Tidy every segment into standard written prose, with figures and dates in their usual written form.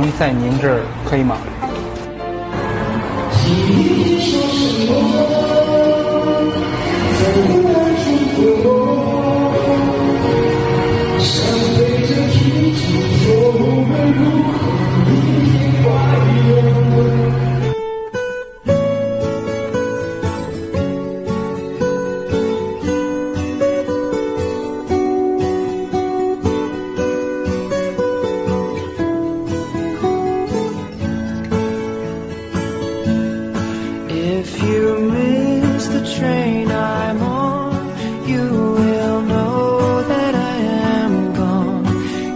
能在您这儿可以吗？If you miss the train I'm on, you will know that I am gone.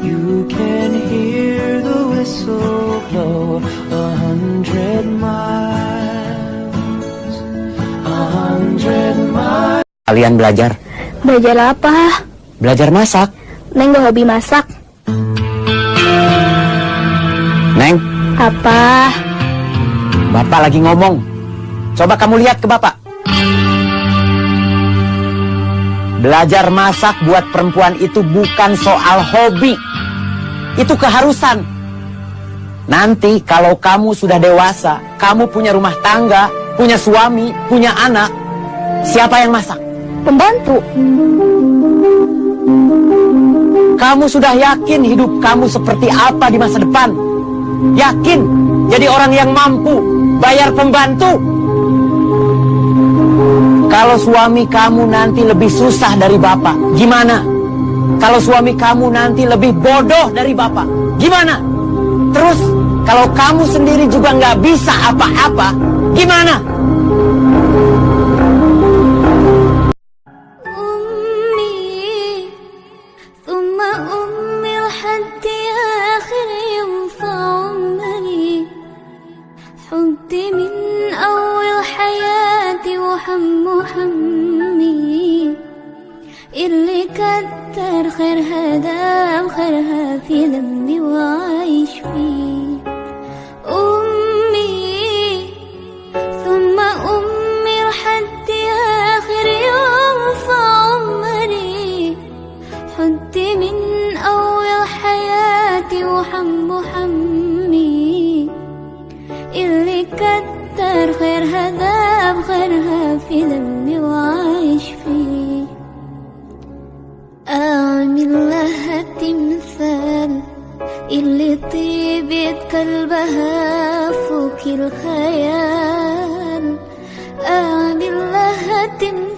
You can hear the whistle blow 100 miles, 100 miles. Kalian belajar? Belajar apa? Belajar masak. Neng gak hobi masak. Neng, Apa? Bapak lagi ngomong. Coba kamu lihat ke Bapak. Belajar masak buat perempuan itu bukan soal hobi. Itu keharusan. Nanti kalau kamu sudah dewasa, kamu punya rumah tangga, punya suami, punya anak, siapa yang masak? Pembantu. Kamu sudah yakin hidup kamu seperti apa di masa depan? Yakin jadi orang yang mampu bayar pembantu? Kalau suami kamu nanti lebih susah dari Bapak, gimana? Kalau suami kamu nanti lebih bodoh dari Bapak, gimana? Terus kalau kamu sendiri juga nggak bisa apa-apa, gimana? همي اللي كتر خيرها دام خيرها في ذنبي وعايش فيه أمي ثم أمي لحد آخر يوم في عمري حدي من أول حياتي وحمي اللي كتر خيرها دام خيرها في ذنبي وعايش فيه أعمل لها تمثال اللي طيبة قلبها فوق الخيال أعمل لها تمثال